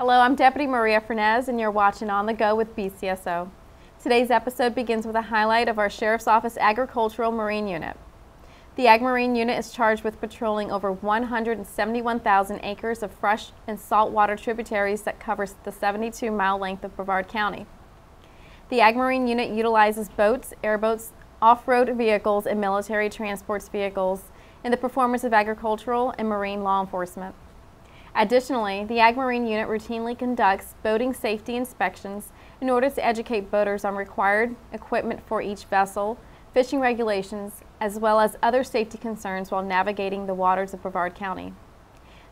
Hello, I'm Deputy Maria Fernez, and you're watching On the Go with BCSO. Today's episode begins with a highlight of our Sheriff's Office Agricultural Marine Unit. The Ag Marine Unit is charged with patrolling over 171,000 acres of fresh and saltwater tributaries that covers the 72-mile length of Brevard County. The Ag Marine Unit utilizes boats, airboats, off-road vehicles, and military transports vehicles in the performance of agricultural and marine law enforcement. Additionally, the Ag Marine Unit routinely conducts boating safety inspections in order to educate boaters on required equipment for each vessel, fishing regulations, as well as other safety concerns while navigating the waters of Brevard County.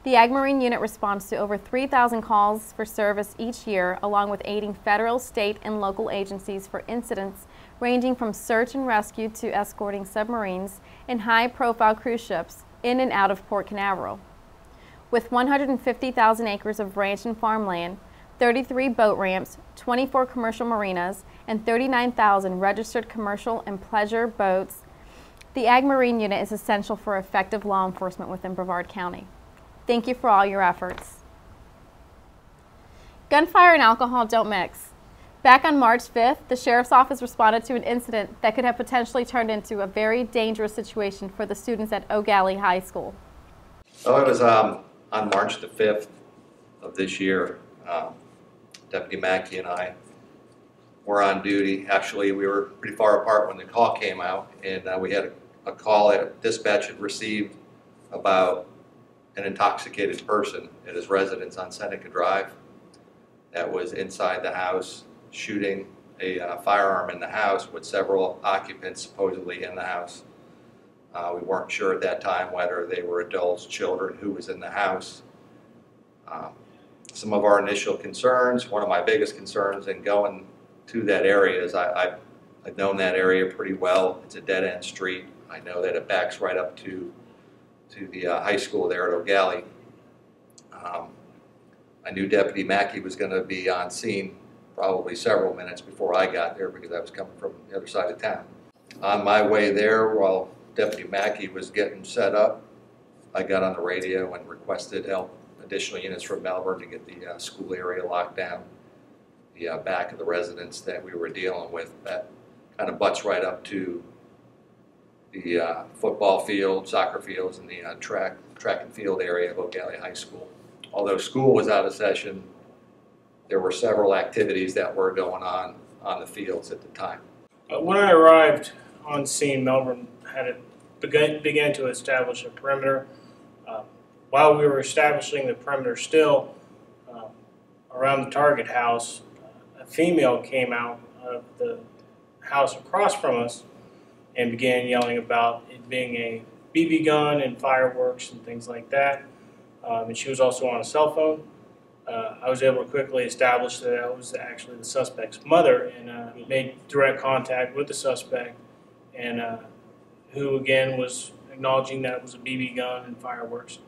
The Ag Marine Unit responds to over 3,000 calls for service each year, along with aiding federal, state, and local agencies for incidents ranging from search and rescue to escorting submarines and high-profile cruise ships in and out of Port Canaveral. With 150,000 acres of ranch and farmland, 33 boat ramps, 24 commercial marinas, and 39,000 registered commercial and pleasure boats, the Ag Marine Unit is essential for effective law enforcement within Brevard County. Thank you for all your efforts. Gunfire and alcohol don't mix. Back on March 5th, the Sheriff's Office responded to an incident that could have potentially turned into a very dangerous situation for the students at O'Galley High School. So it was on March the 5th of this year. Deputy Mackey and I were on duty. Actually, we were pretty far apart when the call came out, and we had a call that dispatch had received about an intoxicated person at his residence on Seneca Drive that was inside the house shooting a firearm in the house with several occupants supposedly in the house. We weren't sure at that time whether they were adults, children, who was in the house. Some of our initial concerns, one of my biggest concerns in going to that area is I've known that area pretty well. It's a dead-end street. I know that it backs right up to the high school there at O'Galley. I knew Deputy Mackey was going to be on scene probably several minutes before I got there because I was coming from the other side of town. On my way there, while Deputy Mackey was getting set up, I got on the radio and requested help, additional units from Melbourne to get the school area locked down. The back of the residence that we were dealing with that kind of butts right up to the football field, soccer fields, and the track and field area of O'Galley High School. Although school was out of session, there were several activities that were going on the fields at the time. When I arrived on scene, Melbourne began to establish a perimeter. While we were establishing the perimeter still, around the target house, a female came out of the house across from us and began yelling about it being a BB gun and fireworks and things like that. And she was also on a cell phone. I was able to quickly establish that that was actually the suspect's mother, and made direct contact with the suspect, and who again was acknowledging that it was a BB gun and fireworks.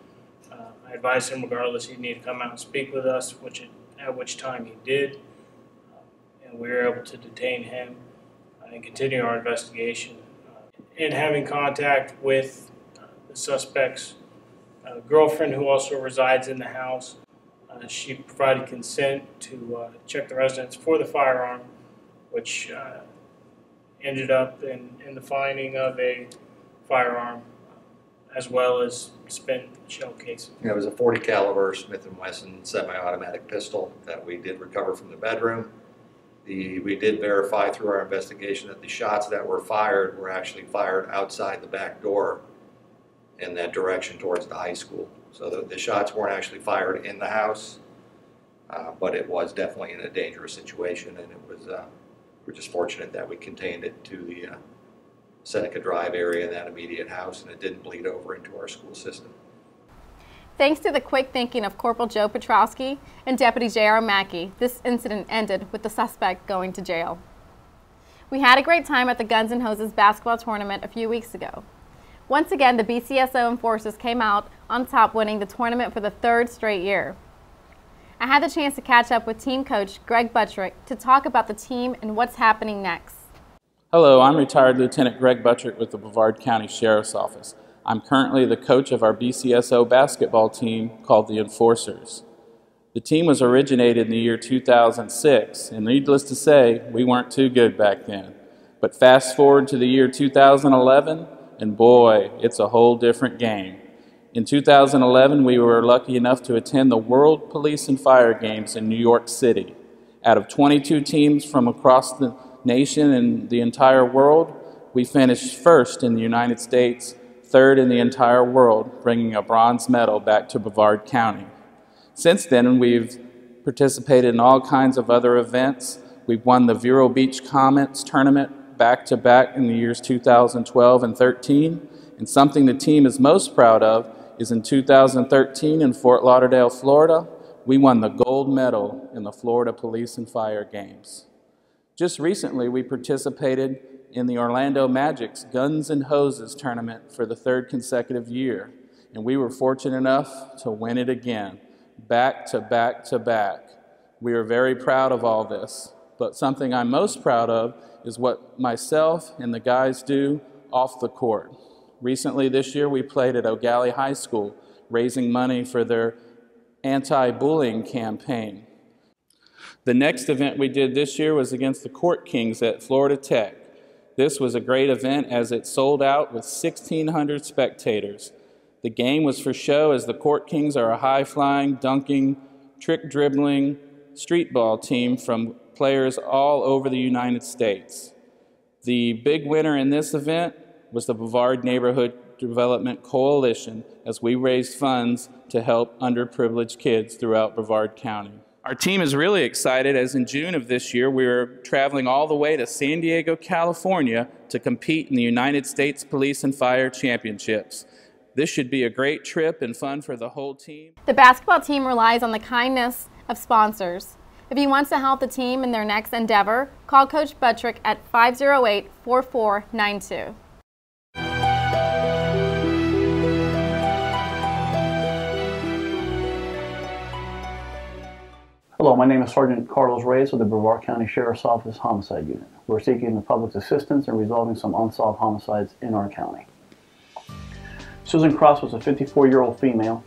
I advised him regardless he'd need to come out and speak with us, at which time he did, and we were able to detain him and continue our investigation. And having contact with the suspect's girlfriend, who also resides in the house, she provided consent to check the residence for the firearm, which ended up in the finding of a firearm as well as spent shell casing. It was a .40 caliber Smith & Wesson semi-automatic pistol that we did recover from the bedroom. We did verify through our investigation that the shots that were fired were actually fired outside the back door in that direction towards the high school. So the shots weren't actually fired in the house, but it was definitely in a dangerous situation, and it was we're just fortunate that we contained it to the Seneca Drive area in that immediate house, and it didn't bleed over into our school system. Thanks to the quick thinking of Corporal Joe Petrowski and Deputy J.R. Mackey, this incident ended with the suspect going to jail. We had a great time at the Guns N' Hoses basketball tournament a few weeks ago. Once again, the BCSO enforcers came out on top, winning the tournament for the third straight year. I had the chance to catch up with team coach Greg Buttrick to talk about the team and what's happening next. Hello, I'm retired Lieutenant Greg Buttrick with the Brevard County Sheriff's Office. I'm currently the coach of our BCSO basketball team called the Enforcers. The team was originated in the year 2006, and needless to say, we weren't too good back then. But fast forward to the year 2011, and boy, it's a whole different game. In 2011, we were lucky enough to attend the World Police and Fire Games in New York City. Out of 22 teams from across the nation and the entire world, we finished first in the United States, third in the entire world, bringing a bronze medal back to Brevard County. Since then, we've participated in all kinds of other events. We've won the Vero Beach Comets tournament back-to-back in the years 2012 and 13, and something the team is most proud of is in 2013 in Fort Lauderdale, Florida, we won the gold medal in the Florida Police and Fire Games. Just recently, we participated in the Orlando Magic's Guns and Hoses tournament for the third consecutive year, and we were fortunate enough to win it again, back to back to back. We are very proud of all this, but something I'm most proud of is what myself and the guys do off the court. Recently this year, we played at O'Galley High School, raising money for their anti-bullying campaign. The next event we did this year was against the Court Kings at Florida Tech. This was a great event as it sold out with 1,600 spectators. The game was for show as the Court Kings are a high-flying, dunking, trick-dribbling street ball team from players all over the United States. The big winner in this event was the Brevard Neighborhood Development Coalition as we raised funds to help underprivileged kids throughout Brevard County. Our team is really excited as in June of this year we are traveling all the way to San Diego, California to compete in the United States Police and Fire Championships. This should be a great trip and fun for the whole team. The basketball team relies on the kindness of sponsors. If you want to help the team in their next endeavor, call Coach Buttrick at 508-4492. Hello, my name is Sergeant Carlos Reyes with the Brevard County Sheriff's Office Homicide Unit. We're seeking the public's assistance in resolving some unsolved homicides in our county. Susan Cross was a 54-year-old female.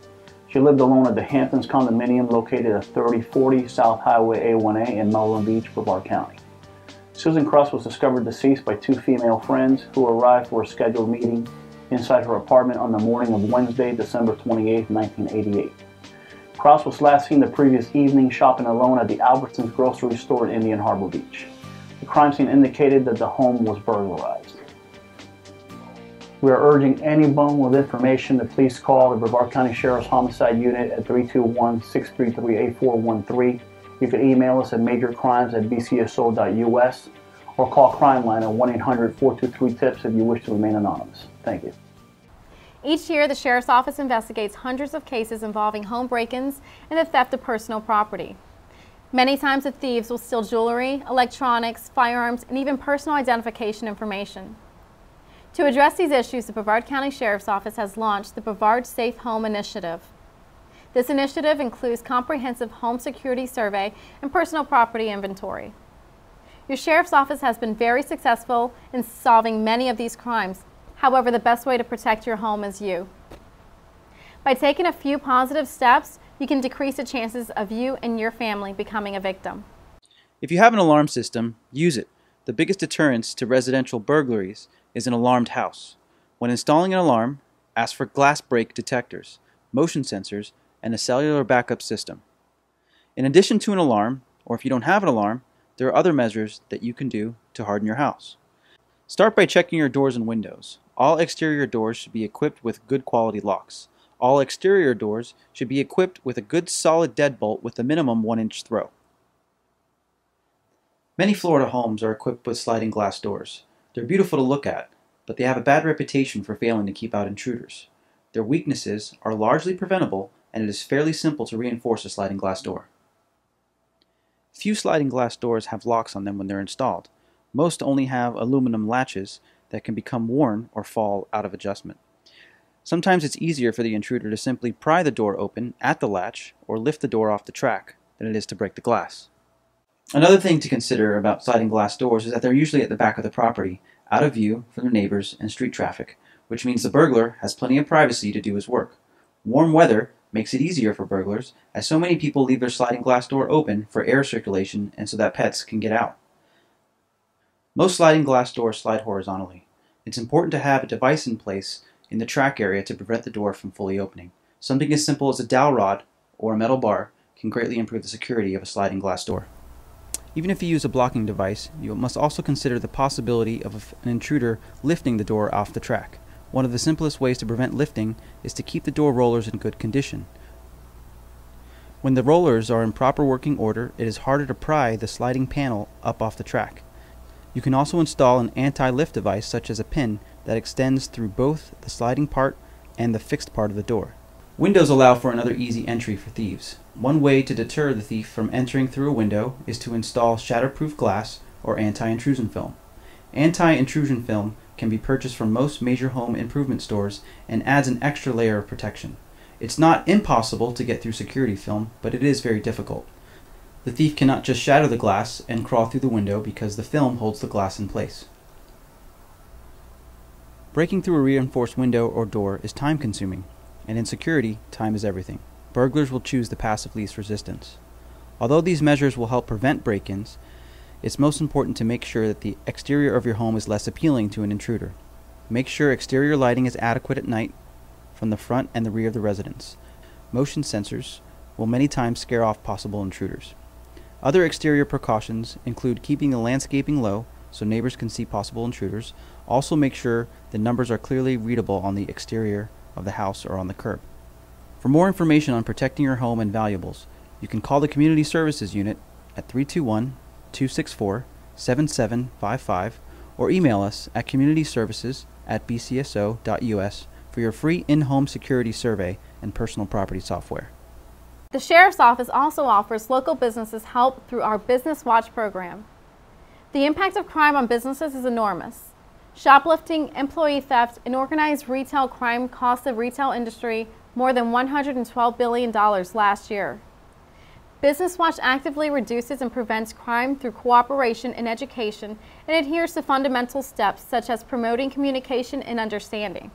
She lived alone at the Hamptons condominium located at 3040 South Highway A1A in Melbourne Beach, Brevard County. Susan Cross was discovered deceased by two female friends who arrived for a scheduled meeting inside her apartment on the morning of Wednesday, December 28, 1988. Cross was last seen the previous evening shopping alone at the Albertsons grocery store in Indian Harbor Beach. The crime scene indicated that the home was burglarized. We are urging anyone with information to please call the Brevard County Sheriff's Homicide Unit at 321-633-8413. You can email us at majorcrimes@bcso.us or call Crime Line at 1-800-423-TIPS if you wish to remain anonymous. Thank you. Each year, the Sheriff's Office investigates hundreds of cases involving home break-ins and the theft of personal property. Many times the thieves will steal jewelry, electronics, firearms, and even personal identification information. To address these issues, the Brevard County Sheriff's Office has launched the Brevard Safe Home Initiative. This initiative includes comprehensive home security survey and personal property inventory. Your Sheriff's Office has been very successful in solving many of these crimes. However, the best way to protect your home is you. By taking a few positive steps, you can decrease the chances of you and your family becoming a victim. If you have an alarm system, use it. The biggest deterrence to residential burglaries is an alarmed house. When installing an alarm, ask for glass break detectors, motion sensors, and a cellular backup system. In addition to an alarm, or if you don't have an alarm, there are other measures that you can do to harden your house. Start by checking your doors and windows. All exterior doors should be equipped with good quality locks. All exterior doors should be equipped with a good solid deadbolt with a minimum 1-inch throw. Many Florida homes are equipped with sliding glass doors. They're beautiful to look at, but they have a bad reputation for failing to keep out intruders. Their weaknesses are largely preventable, and it is fairly simple to reinforce a sliding glass door. Few sliding glass doors have locks on them when they're installed. Most only have aluminum latches that can become worn or fall out of adjustment. Sometimes it's easier for the intruder to simply pry the door open at the latch or lift the door off the track than it is to break the glass. Another thing to consider about sliding glass doors is that they're usually at the back of the property, out of view from their neighbors and street traffic, which means the burglar has plenty of privacy to do his work. Warm weather Makes it easier for burglars, as so many people leave their sliding glass door open for air circulation and so that pets can get out. Most sliding glass doors slide horizontally. It's important to have a device in place in the track area to prevent the door from fully opening. Something as simple as a dowel rod or a metal bar can greatly improve the security of a sliding glass door. Even if you use a blocking device, you must also consider the possibility of an intruder lifting the door off the track. One of the simplest ways to prevent lifting is to keep the door rollers in good condition. When the rollers are in proper working order, it is harder to pry the sliding panel up off the track. You can also install an anti-lift device such as a pin that extends through both the sliding part and the fixed part of the door. Windows allow for another easy entry for thieves. One way to deter the thief from entering through a window is to install shatterproof glass or anti-intrusion film. Anti-intrusion film can be purchased from most major home improvement stores and adds an extra layer of protection. It's not impossible to get through security film, but it is very difficult. The thief cannot just shatter the glass and crawl through the window because the film holds the glass in place. Breaking through a reinforced window or door is time-consuming, and in security, time is everything. Burglars will choose the path of least resistance. Although these measures will help prevent break-ins, it's most important to make sure that the exterior of your home is less appealing to an intruder. Make sure exterior lighting is adequate at night from the front and the rear of the residence. Motion sensors will many times scare off possible intruders. Other exterior precautions include keeping the landscaping low so neighbors can see possible intruders. Also make sure the numbers are clearly readable on the exterior of the house or on the curb. For more information on protecting your home and valuables, you can call the Community Services Unit at 321-264-7755 or email us at communityservices@bcso.us for your free in-home security survey and personal property software. The Sheriff's Office also offers local businesses help through our Business Watch program. The impact of crime on businesses is enormous. Shoplifting, employee theft, and organized retail crime cost the retail industry more than $112 billion last year. Business Watch actively reduces and prevents crime through cooperation and education and adheres to fundamental steps such as promoting communication and understanding,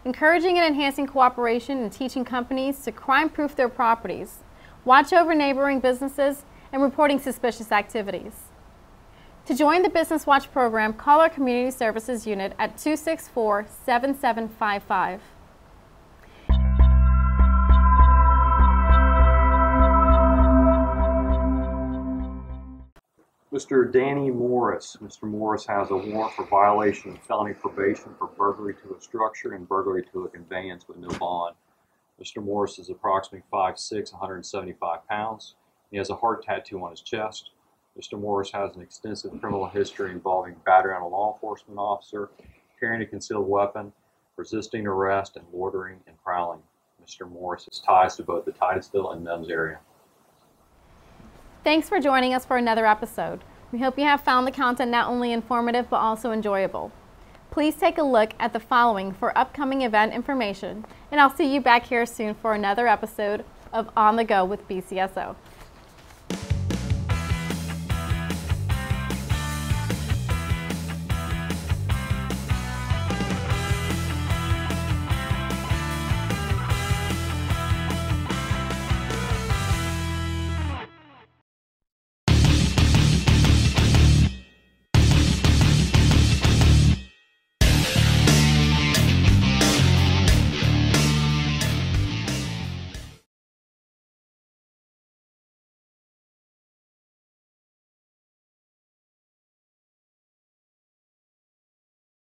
encouraging and enhancing cooperation and teaching companies to crime-proof their properties, watch over neighboring businesses, and reporting suspicious activities. To join the Business Watch program, call our Community Services Unit at 264-7755. Mr. Danny Morris. Mr. Morris has a warrant for violation of felony probation for burglary to a structure and burglary to a conveyance with no bond. Mr. Morris is approximately 5'6", 175 pounds. He has a heart tattoo on his chest. Mr. Morris has an extensive criminal history involving battery on a law enforcement officer, carrying a concealed weapon, resisting arrest, and loitering and prowling. Mr. Morris has ties to both the Titusville and Nuns area. Thanks for joining us for another episode. We hope you have found the content not only informative but also enjoyable. Please take a look at the following for upcoming event information, and I'll see you back here soon for another episode of On the Go with BCSO.